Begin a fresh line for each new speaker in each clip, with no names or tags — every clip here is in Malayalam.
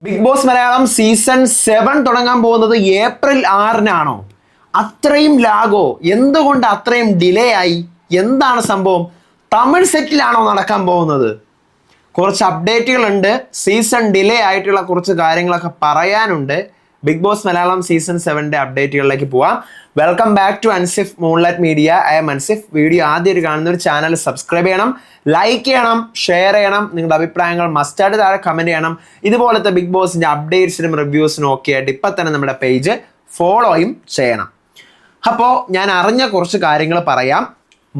ബിഗ് ബോസ് മലയാളം സീസൺ 7 തുടങ്ങാൻ പോകുന്നത് ഏപ്രിൽ 6-നാണോ? അത്രയും ലാഗോ? എന്തുകൊണ്ട് അത്രയും ഡിലേ ആയി? എന്താണ് സംഭവം? തമിഴ് സെറ്റിലാണോ നടക്കാൻ പോകുന്നത്? കുറച്ച് അപ്ഡേറ്റുകളുണ്ട്. സീസൺ ഡിലേ ആയിട്ടുള്ള കുറച്ച് കാര്യങ്ങളൊക്കെ പറയാനുണ്ട്. ബിഗ് ബോസ് മലയാളം സീസൺ 7 അപ്ഡേറ്റുകളിലേക്ക് പോവാം. Welcome back to Ansif Moonlight Media. I'm Ansif. Video ആദ്യമായിട്ട് കാണുന്ന ഒരു ചാനൽ സബ്സ്ക്രൈബ് ചെയ്യണം, ലൈക്ക് ചെയ്യണം, ഷെയർ ചെയ്യണം. നിങ്ങളുടെ അഭിപ്രായങ്ങൾ മസ്റ്റായിട്ട് താഴെ കമൻറ്റ് ചെയ്യണം. ഇതുപോലത്തെ ബിഗ് ബോസിൻ്റെ അപ്ഡേറ്റ്സിനും റിവ്യൂസിനും ഒക്കെ ആയിട്ട് ഇപ്പം തന്നെ നമ്മുടെ പേജ് ഫോളോയും ചെയ്യണം. അപ്പോൾ ഞാൻ അറിഞ്ഞ കുറച്ച് കാര്യങ്ങൾ പറയാം.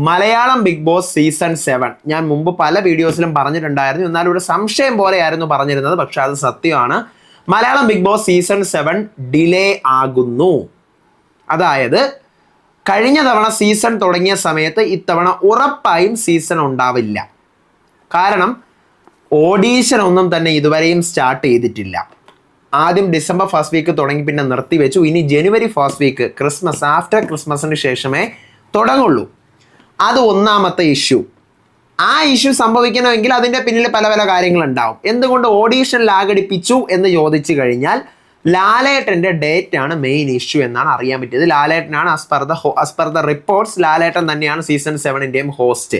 മലയാളം ബിഗ് ബോസ് സീസൺ 7 ഞാൻ മുമ്പ് പല വീഡിയോസിലും പറഞ്ഞിട്ടുണ്ടായിരുന്നു. എന്നാലും ഒരു സംശയം പോലെയായിരുന്നു പറഞ്ഞിരുന്നത്, പക്ഷെ അത് സത്യമാണ്. Malayalam Bigg Boss season 7 delay ആകുന്നു. അതായത് കഴിഞ്ഞ തവണ സീസൺ തുടങ്ങിയ സമയത്ത് ഇത്തവണ ഉറപ്പായും സീസൺ ഉണ്ടാവില്ല. കാരണം ഓഡീഷൻ ഒന്നും തന്നെ ഇതുവരെയും സ്റ്റാർട്ട് ചെയ്തിട്ടില്ല. ആദ്യം ഡിസംബർ ഫസ്റ്റ് വീക്ക് തുടങ്ങി, പിന്നെ നിർത്തിവെച്ചു. ഇനി ജനുവരി ഫസ്റ്റ് വീക്ക്, ക്രിസ്മസ്, ആഫ്റ്റർ ക്രിസ്മസിന് ശേഷമേ തുടങ്ങുള്ളൂ. അത് ഒന്നാമത്തെ ഇഷ്യൂ. ആ ഇഷ്യൂ സംഭവിക്കണമെങ്കിൽ അതിൻ്റെ പിന്നിൽ പല പല കാര്യങ്ങളുണ്ടാവും. എന്തുകൊണ്ട് ഓഡീഷൻ ലാഗടിപ്പിച്ചു എന്ന് ചോദിച്ചു കഴിഞ്ഞാൽ ലാലേട്ടൻ്റെ ഡേറ്റ് ആണ് മെയിൻ ഇഷ്യൂ എന്നാണ് അറിയാൻ പറ്റിയത്. ലാലേട്ടനാണ് ആസ് പെർ ദ റിപ്പോർട്ട്സ് ലാലേട്ടൻ തന്നെയാണ് സീസൺ 7 ഹോസ്റ്റ്.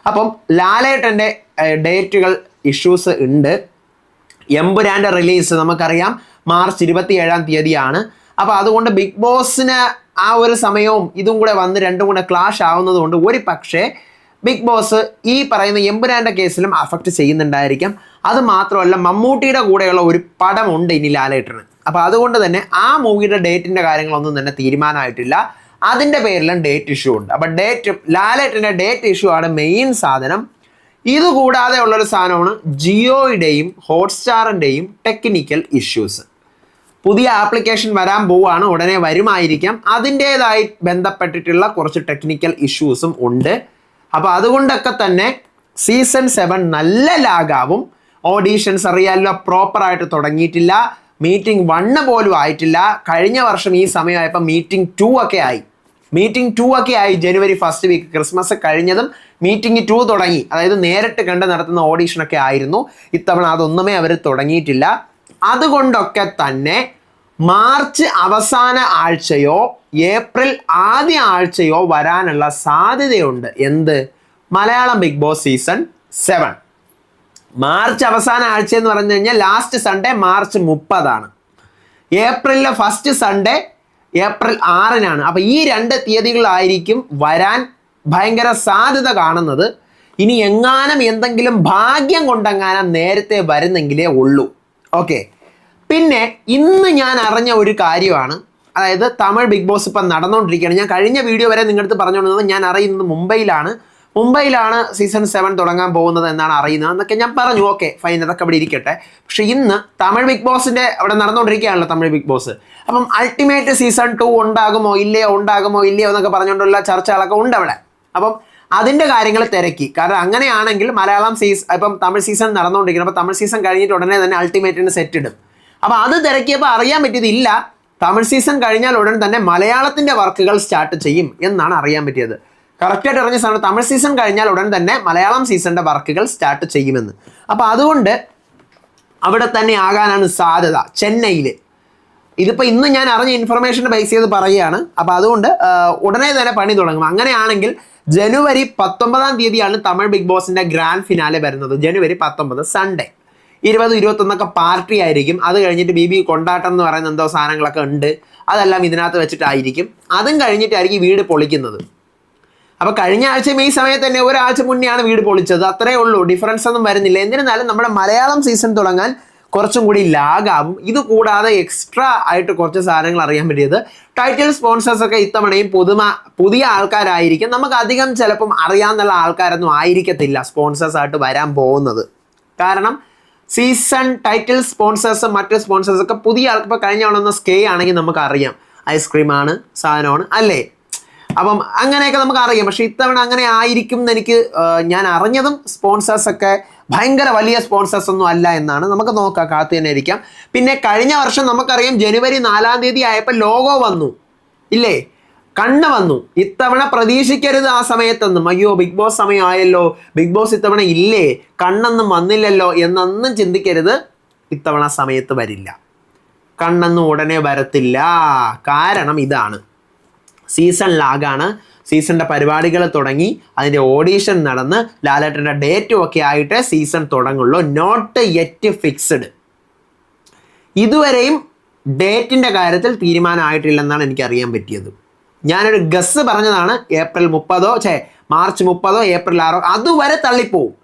അപ്പം ലാലേട്ടൻ്റെ ഡേറ്റുകൾ ഇഷ്യൂസ് ഉണ്ട്. എമ്പുരാൻ്റെ റിലീസ് നമുക്കറിയാം മാർച്ച് 27 അപ്പോൾ അതുകൊണ്ട് ബിഗ് ബോസിന് ആ ഒരു സമയവും ഇതും കൂടെ വന്ന് രണ്ടും കൂടെ ക്ലാഷ് ആവുന്നത് കൊണ്ട് ഒരു പക്ഷേ ബിഗ് ബോസ് ഈ പറയുന്ന എമ്പുരാൻ്റെ കേസിലും അഫക്റ്റ് ചെയ്യുന്നുണ്ടായിരിക്കാം. അത് മാത്രമല്ല, മമ്മൂട്ടിയുടെ കൂടെയുള്ള ഒരു പടമുണ്ട് ഇനി ലാലേട്ടന്. അപ്പോൾ അതുകൊണ്ട് തന്നെ ആ മൂവിയുടെ ഡേറ്റിൻ്റെ കാര്യങ്ങളൊന്നും തന്നെ തീരുമാനമായിട്ടില്ല. അതിൻ്റെ പേരിലും ഡേറ്റ് ഇഷ്യൂ ഉണ്ട്. അപ്പോൾ ലാലേട്ടൻ്റെ ഡേറ്റ് ഇഷ്യൂ ആണ് മെയിൻ സാധനം. ഇതുകൂടാതെ ഉള്ളൊരു സാധനമാണ് ജിയോയുടെയും ഹോട്ട്സ്റ്റാറിൻ്റെയും ടെക്നിക്കൽ ഇഷ്യൂസ്. പുതിയ ആപ്ലിക്കേഷൻ വരാൻ പോവുകയാണ്, ഉടനെ വരുമായിരിക്കാം. അതിൻ്റേതായി ബന്ധപ്പെട്ടിട്ടുള്ള കുറച്ച് ടെക്നിക്കൽ ഇഷ്യൂസും ഉണ്ട്. അപ്പോൾ അതുകൊണ്ടൊക്കെ തന്നെ സീസൺ 7 നല്ല ലാഗാവും. ഓഡീഷൻസ് അറിയാമല്ലോ, പ്രോപ്പറായിട്ട് തുടങ്ങിയിട്ടില്ല. മീറ്റിംഗ് 1 പോലും ആയിട്ടില്ല. കഴിഞ്ഞ വർഷം ഈ സമയമായപ്പോൾ മീറ്റിംഗ് 2 ഒക്കെ ആയി. ജനുവരി ഫസ്റ്റ് വീക്ക് ക്രിസ്മസ് കഴിഞ്ഞതും മീറ്റിംഗ് 2 തുടങ്ങി. അതായത് നേരിട്ട് കണ്ട് നടത്തുന്ന ഓഡീഷനൊക്കെ ആയിരുന്നു. ഇത്തവണ അതൊന്നുമേ അവർ തുടങ്ങിയിട്ടില്ല. അതുകൊണ്ടൊക്കെ തന്നെ മാർച്ച് അവസാന ആഴ്ചയോ ഏപ്രിൽ ആദ്യ ആഴ്ചയോ വരാനുള്ള സാധ്യതയുണ്ട്. എന്ത്? Malayalam Bigg Boss season 7. March അവസാന ആഴ്ച എന്ന് പറഞ്ഞു കഴിഞ്ഞാൽ ലാസ്റ്റ് സൺഡേ മാർച്ച് 30. ഏപ്രിലിലെ ഫസ്റ്റ് സൺഡേ ഏപ്രിൽ 6 അപ്പോൾ ഈ 2 തീയതികളായിരിക്കും വരാൻ ഭയങ്കര സാധ്യത കാണുന്നത്. ഇനി എങ്ങാനും എന്തെങ്കിലും ഭാഗ്യം കൊണ്ടെങ്ങാനും നേരത്തെ വരുന്നെങ്കിലേ ഉള്ളൂ. ഓക്കെ. പിന്നെ ഇന്ന് ഞാൻ അറിഞ്ഞ ഒരു കാര്യമാണ്, അതായത് തമിഴ് ബിഗ് ബോസ് ഇപ്പം നടന്നുകൊണ്ടിരിക്കുകയാണ്. ഞാൻ കഴിഞ്ഞ വീഡിയോ വരെ നിങ്ങളടുത്ത് പറഞ്ഞുകൊണ്ടിരുന്നത് ഞാൻ അറിയുന്നത് മുംബൈയിലാണ് സീസൺ 7 തുടങ്ങാൻ പോകുന്നത് എന്നാണ് അറിയുന്നത് എന്നൊക്കെ ഞാൻ പറഞ്ഞു. ഓക്കെ ഫൈൻ, അതൊക്കെ അവിടെ ഇരിക്കട്ടെ. പക്ഷെ ഇന്ന് തമിഴ് ബിഗ് ബോസിൻ്റെ അവിടെ നടന്നുകൊണ്ടിരിക്കുകയാണല്ലോ തമിഴ് ബിഗ് ബോസ്. അപ്പം അൾട്ടിമേറ്റ് സീസൺ 2 ഉണ്ടാകുമോ ഇല്ലയോ എന്നൊക്കെ പറഞ്ഞുകൊണ്ടുള്ള ചർച്ചകളൊക്കെ ഉണ്ട് അവിടെ. അപ്പം അതിൻ്റെ കാര്യങ്ങൾ തിരക്കി. കാരണം അങ്ങനെയാണെങ്കിൽ ഇപ്പം തമിഴ് സീസൺ നടന്നുകൊണ്ടിരിക്കണം. അപ്പോൾ തമിഴ് സീസൺ കഴിഞ്ഞിട്ട് ഉടനെ തന്നെ അൾട്ടിമേറ്റിന് സെറ്റ് ഇടും. അപ്പോൾ അത് തിരക്കിയപ്പോൾ അറിയാൻ പറ്റിയതില്ല, തമിഴ് സീസൺ കഴിഞ്ഞാൽ ഉടൻ തന്നെ മലയാളത്തിൻ്റെ വർക്കുകൾ സ്റ്റാർട്ട് ചെയ്യും എന്നാണ് അറിയാൻ പറ്റിയത്. കറക്റ്റായിട്ട് അറിഞ്ഞ സാധനം തമിഴ് സീസൺ കഴിഞ്ഞാൽ ഉടൻ തന്നെ മലയാളം സീസണിൻ്റെ വർക്കുകൾ സ്റ്റാർട്ട് ചെയ്യുമെന്ന്. അപ്പോൾ അതുകൊണ്ട് അവിടെ തന്നെ ആകാനാണ് സാധ്യത, ചെന്നൈയിൽ. ഇതിപ്പോൾ ഇന്ന് ഞാൻ അറിഞ്ഞ ഇൻഫർമേഷൻ ബേസ് ചെയ്ത് പറയുകയാണ്. അപ്പോൾ അതുകൊണ്ട് ഉടനെ തന്നെ പണി തുടങ്ങും. അങ്ങനെയാണെങ്കിൽ ജനുവരി 19 തമിഴ് ബിഗ് ബോസിൻ്റെ ഗ്രാൻഡ് ഫിനാലെ വരുന്നത്. ജനുവരി 19 സൺഡേ. 20, 21 പാർട്ടി ആയിരിക്കും. അത് കഴിഞ്ഞിട്ട് ബി കൊണ്ടാട്ടം എന്ന് പറയുന്ന എന്തോ സാധനങ്ങളൊക്കെ ഉണ്ട്. അതെല്ലാം ഇതിനകത്ത് വെച്ചിട്ടായിരിക്കും. അതും കഴിഞ്ഞിട്ടായിരിക്കും വീട് പൊളിക്കുന്നത്. അപ്പോൾ കഴിഞ്ഞ ആഴ്ചയും ഈ സമയത്ത് തന്നെ ഒരാഴ്ച മുന്നെയാണ് വീട് പൊളിച്ചത്. അത്രേ ഉള്ളൂ, ഡിഫറൻസ് ഒന്നും വരുന്നില്ല. എന്നിരുന്നാലും നമ്മുടെ മലയാളം സീസൺ തുടങ്ങാൻ കുറച്ചും കൂടി ലാഗാവും. ഇത് കൂടാതെ എക്സ്ട്രാ ആയിട്ട് കുറച്ച് സാധനങ്ങൾ അറിയാൻ പറ്റിയത്, ടൈറ്റിൽ സ്പോൺസേഴ്സൊക്കെ ഇത്തവണയും പുതിയ ആൾക്കാരായിരിക്കും. നമുക്ക് അധികം ചിലപ്പം അറിയാവുന്ന ആൾക്കാരൊന്നും ആയിരിക്കത്തില്ല സ്പോൺസേഴ്സായിട്ട് വരാൻ പോകുന്നത്. കാരണം സീസൺ ടൈറ്റിൽ സ്പോൺസേഴ്സും മറ്റ് സ്പോൺസേഴ്സൊക്കെ പുതിയ ആൾക്ക്. ഇപ്പോൾ കഴിഞ്ഞ തവണ സ്കേ ആണെങ്കിൽ നമുക്ക് അറിയാം ഐസ്ക്രീമാണ് സാധനമാണ് അല്ലേ. അപ്പം അങ്ങനെയൊക്കെ നമുക്ക് അറിയാം. പക്ഷേ ഇത്തവണ അങ്ങനെ ആയിരിക്കും എന്ന് ഞാൻ അറിഞ്ഞതും സ്പോൺസേഴ്സൊക്കെ ഭയങ്കര വലിയ സ്പോൺസേഴ്സ് ഒന്നും അല്ല എന്നാണ്. നമുക്ക് നോക്കാം, കാത്തു തന്നെ ഇരിക്കാം. പിന്നെ കഴിഞ്ഞ വർഷം നമുക്കറിയാം ജനുവരി 4 ആയപ്പോൾ ലോഗോ വന്നു ഇല്ലേ, കണ്ണ് വന്നു. ഇത്തവണ പ്രതീക്ഷിക്കരുത് ആ സമയത്തൊന്നും, അയ്യോ ബിഗ് ബോസ് സമയമായല്ലോ, ബിഗ് ബോസ് ഇത്തവണ ഇല്ലേ, കണ്ണൊന്നും വന്നില്ലല്ലോ എന്നൊന്നും ചിന്തിക്കരുത്. ഇത്തവണ സമയത്ത് വരില്ല. കണ്ണൊന്നും ഉടനെ വരത്തില്ല. കാരണം ഇതാണ്, സീസൺ ലാഗാണ്. സീസണിൻ്റെ പരിപാടികൾ തുടങ്ങി, അതിൻ്റെ ഓഡീഷൻ നടന്ന് ലാലേട്ടൻ്റെ ഡേറ്റും ഒക്കെ ആയിട്ട് സീസൺ തുടങ്ങുള്ളൂ. Not yet fixed. ഇതുവരെയും ഡേറ്റിൻ്റെ കാര്യത്തിൽ തീരുമാനമായിട്ടില്ലെന്നാണ് എനിക്കറിയാൻ പറ്റിയത്. ഞാനൊരു ഗസ് പറഞ്ഞതാണ്, മാർച്ച് 30 ഏപ്രിൽ 6 അതുവരെ തള്ളിപ്പോവും.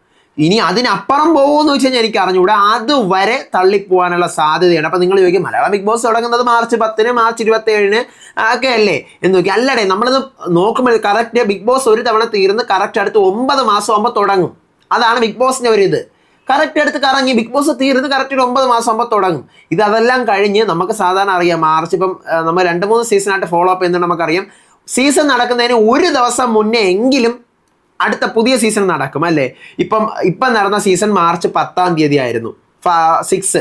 ഇനി അതിനപ്പുറം പോകുമെന്ന് വെച്ച് കഴിഞ്ഞാൽ എനിക്ക് അറിഞ്ഞുകൂടാ. അതുവരെ തള്ളിപ്പോവാനുള്ള സാധ്യതയാണ്. അപ്പം നിങ്ങൾ ചോദിക്കും, മലയാളം ബിഗ് ബോസ് തുടങ്ങുന്നത് മാർച്ച് 10, മാർച്ച് 27 ഒക്കെ അല്ലേ എന്ന് നോക്കി. അല്ലടേ, നമ്മളിത് നോക്കുമ്പോൾ കറക്റ്റ് ബിഗ് ബോസ് ഒരു തവണ തീർന്ന് കറക്റ്റ് അടുത്ത് 9 മാസം ആകുമ്പോൾ തുടങ്ങും. അതാണ് ബിഗ് ബോസിൻ്റെ ഒരു ഇത്. കറക്റ്റ് അടുത്ത് കറങ്ങി ബിഗ് ബോസ് തീർന്ന് കറക്റ്റ് ഒരു 9 മാസം ആകുമ്പോൾ തുടങ്ങും. അതെല്ലാം കഴിഞ്ഞ് നമുക്ക് സാധാരണ അറിയാം, മാർച്ച് ഇപ്പം നമ്മൾ 2-3 സീസണായിട്ട് ഫോളോ അപ്പ് ചെയ്യുന്നത് നമുക്കറിയാം. സീസൺ നടക്കുന്നതിന് ഒരു ദിവസം മുന്നേ എങ്കിലും അടുത്ത പുതിയ സീസൺ നടക്കും അല്ലേ. ഇപ്പം നടന്ന സീസൺ മാർച്ച് 10 ആയിരുന്നു 6.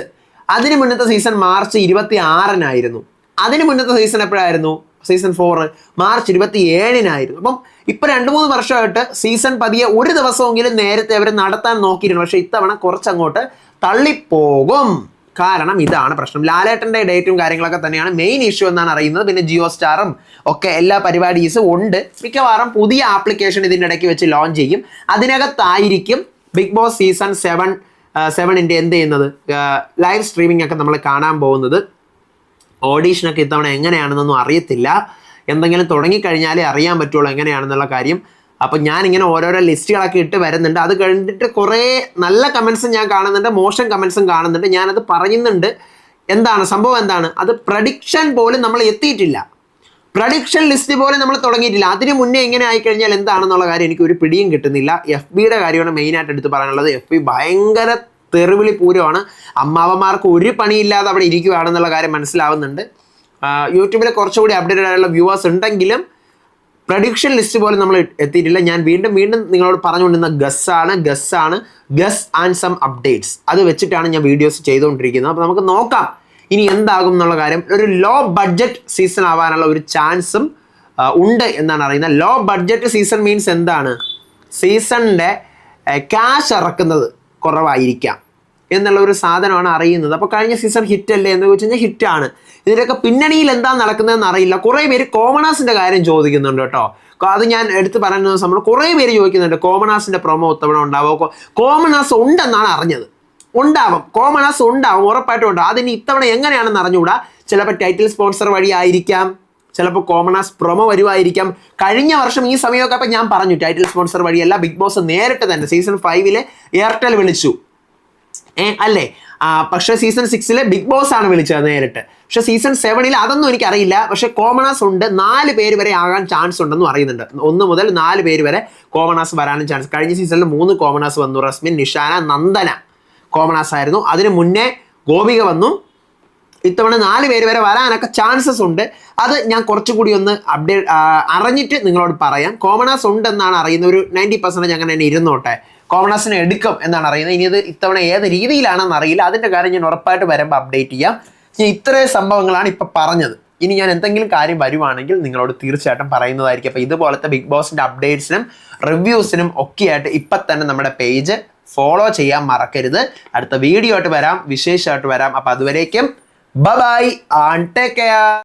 അതിന് മുന്നത്തെ സീസൺ മാർച്ച് 26 അതിന് മുന്നത്തെ സീസൺ എപ്പോഴായിരുന്നു? സീസൺ 4 മാർച്ച് 27 അപ്പം ഇപ്പം 2-3 വർഷമായിട്ട് സീസൺ പതിയെ ഒരു ദിവസമെങ്കിലും നേരത്തെ അവർ നടത്താൻ നോക്കിയിരുന്നു. പക്ഷേ ഇത്തവണ കുറച്ചങ്ങോട്ട് തള്ളിപ്പോകും. കാരണം ഇതാണ് പ്രശ്നം. ലാലേട്ടൻ്റെ ഡേറ്റും കാര്യങ്ങളൊക്കെ തന്നെയാണ് മെയിൻ ഇഷ്യൂ എന്നാണ് അറിയുന്നത്. പിന്നെ ജിയോ സ്റ്റാറും ഒക്കെ എല്ലാ പരിപാടീസും ഉണ്ട്. മിക്കവാറും പുതിയ ആപ്ലിക്കേഷൻ ഇതിൻ്റെ ഇടയ്ക്ക് വെച്ച് ലോഞ്ച് ചെയ്യും. അതിനകത്തായിരിക്കും ബിഗ് ബോസ് സീസൺ 7 എന്ത് ചെയ്യുന്നത്, ലൈവ് സ്ട്രീമിംഗ് ഒക്കെ നമ്മൾ കാണാൻ പോകുന്നത്. ഓഡീഷനൊക്കെ ഇത്തവണ എങ്ങനെയാണെന്നൊന്നും അറിയത്തില്ല. എന്തെങ്കിലും തുടങ്ങിക്കഴിഞ്ഞാലേ അറിയാൻ പറ്റുള്ളൂ എങ്ങനെയാണെന്നുള്ള കാര്യം. അപ്പം ഞാനിങ്ങനെ ഓരോരോ ലിസ്റ്റുകളൊക്കെ ഇട്ട് വരുന്നുണ്ട്. അത് കഴിഞ്ഞിട്ട് കുറേ നല്ല കമൻസും ഞാൻ കാണുന്നുണ്ട്, മോശം കമൻസും കാണുന്നുണ്ട്. ഞാനത് പറയുന്നുണ്ട്. എന്താണ് സംഭവം, എന്താണ് അത്? പ്രഡിക്ഷൻ പോലും നമ്മൾ എത്തിയിട്ടില്ല. പ്രഡിക്ഷൻ ലിസ്റ്റ് പോലും നമ്മൾ തുടങ്ങിയിട്ടില്ല. അതിന് മുന്നേ ഇങ്ങനെ ആയിക്കഴിഞ്ഞാൽ എന്താണെന്നുള്ള കാര്യം എനിക്ക് ഒരു പിടിയും കിട്ടുന്നില്ല. FBയുടെ കാര്യമാണ് മെയിനായിട്ട് എടുത്ത് പറയാനുള്ളത്. FB ഭയങ്കര തെറിവിളി പൂരമാണ്. അമ്മാവന്മാർക്ക് ഒരു പണിയില്ലാതെ അവിടെ ഇരിക്കുകയാണെന്നുള്ള കാര്യം മനസ്സിലാവുന്നുണ്ട്. യൂട്യൂബിൽ കുറച്ചുകൂടി അപ്ഡേറ്റഡ് ആയിട്ടുള്ള വ്യൂവേഴ്സ് ഉണ്ടെങ്കിലും പ്രഡിക്ഷൻ ലിസ്റ്റ് പോലും നമ്മൾ എത്തിയിട്ടില്ല. ഞാൻ വീണ്ടും നിങ്ങളോട് പറഞ്ഞുകൊണ്ടിരുന്ന ഗസ് ആൻഡ് സം അപ്ഡേറ്റ്സ് അത് വെച്ചിട്ടാണ് ഞാൻ വീഡിയോസ് ചെയ്തുകൊണ്ടിരിക്കുന്നത്. അപ്പോൾ നമുക്ക് നോക്കാം ഇനി എന്താകും എന്നുള്ള കാര്യം. ഒരു ലോ ബഡ്ജറ്റ് സീസൺ ആവാനുള്ള ഒരു ചാൻസും ഉണ്ട് എന്നാണ് അറിയുന്നത്. ലോ ബഡ്ജറ്റ് സീസൺ മീൻസ് എന്താണ്? സീസണിൻ്റെ ക്യാഷ് ഇറക്കുന്നത് കുറവായിരിക്കാം എന്നുള്ള ഒരു സാധനമാണ് അറിയുന്നത്. അപ്പോൾ കഴിഞ്ഞ സീസൺ ഹിറ്റ് അല്ലേ എന്ന് വെച്ച് കഴിഞ്ഞാൽ ഹിറ്റാണ്. ഇതിൻ്റെയൊക്കെ പിന്നണിയിൽ എന്താ നടക്കുന്നതെന്ന് അറിയില്ല. കുറേ പേര് കോമണേഴ്സിൻ്റെ കാര്യം ചോദിക്കുന്നുണ്ട് കേട്ടോ. അത് ഞാൻ എടുത്ത് പറയുന്ന സമയം കുറേ പേര് ചോദിക്കുന്നുണ്ട്, കോമണേഴ്സിൻ്റെ പ്രൊമോ ഒത്തവണ ഉണ്ടാവുമോ? കോമണേഴ്സ് ഉണ്ടെന്നാണ് അറിഞ്ഞത്. ഉണ്ടാവും, കോമണേഴ്സ് ഉണ്ടാവും, ഉറപ്പായിട്ടും ഉണ്ടാവും. അതിന് ഇത്തവണ എങ്ങനെയാണെന്ന് അറിഞ്ഞുകൂടാ. ചിലപ്പോൾ ടൈറ്റിൽ സ്പോൺസർ വഴി ആയിരിക്കാം, ചിലപ്പോൾ കോമണേഴ്സ് പ്രൊമോ വരുമായിരിക്കാം. കഴിഞ്ഞ വർഷം ഈ സമയമൊക്കെ അപ്പം ഞാൻ പറഞ്ഞു ടൈറ്റിൽ സ്പോൺസർ വഴിയല്ല, ബിഗ് ബോസ് നേരിട്ട് തന്നെ സീസൺ 5 എയർടെൽ വിളിച്ചു അല്ലേ. പക്ഷേ സീസൺ 6 ബിഗ് ബോസ് ആണ് വിളിച്ചത് നേരിട്ട്. പക്ഷേ സീസൺ 7 അതൊന്നും എനിക്കറിയില്ല. പക്ഷേ കോമണേഴ്സ് ഉണ്ട്, 4 പേര് വരെ ആകാൻ ചാൻസ് ഉണ്ടെന്നും അറിയുന്നുണ്ട്. 1 മുതൽ 4 പേര് വരെ കോമണേഴ്സ് വരാനും ചാൻസ്. കഴിഞ്ഞ സീസണിൽ 3 കോമണേഴ്സ് വന്നു. റസ്മിൻ, നിഷാന, നന്ദന കോമണേഴ്സ് ആയിരുന്നു. അതിന് മുന്നേ ഗോപിക വന്നു. ഇത്തവണ 4 പേര് വരെ വരാനൊക്കെ ചാൻസസ് ഉണ്ട്. അത് ഞാൻ കുറച്ചുകൂടി ഒന്ന് അറിഞ്ഞിട്ട് നിങ്ങളോട് പറയാം. കോമണേഴ്സ് ഉണ്ടെന്നാണ് അറിയുന്നത്. ഒരു 90% അങ്ങനെ തന്നെ ഇരുന്നോട്ടെ. കോമണേഴ്സിനെ എടുക്കും എന്നാണ് അറിയുന്നത്. ഇനി ഇത് ഇത്തവണ ഏത് രീതിയിലാണെന്ന് അറിയില്ല. അതിൻ്റെ കാര്യം ഞാൻ ഉറപ്പായിട്ട് വരുമ്പോൾ അപ്ഡേറ്റ് ചെയ്യാം. ഇത്രയും സംഭവങ്ങളാണ് ഇപ്പം പറഞ്ഞത്. ഇനി ഞാൻ എന്തെങ്കിലും കാര്യം വരുവാണെങ്കിൽ നിങ്ങളോട് തീർച്ചയായിട്ടും പറയുന്നതായിരിക്കും. അപ്പോൾ ഇതുപോലത്തെ ബിഗ് ബോസിൻ്റെ അപ്ഡേറ്റ്സിനും റിവ്യൂസിനും ഒക്കെയായിട്ട് ഇപ്പം തന്നെ നമ്മുടെ പേജ് ഫോളോ ചെയ്യാൻ മറക്കരുത്. അടുത്ത വീഡിയോ ആയിട്ട് വരാം, വിശേഷമായിട്ട് വരാം. അപ്പോൾ അതുവരേക്കും ബൈ ആൻഡ് ടേക്ക് കെയർ.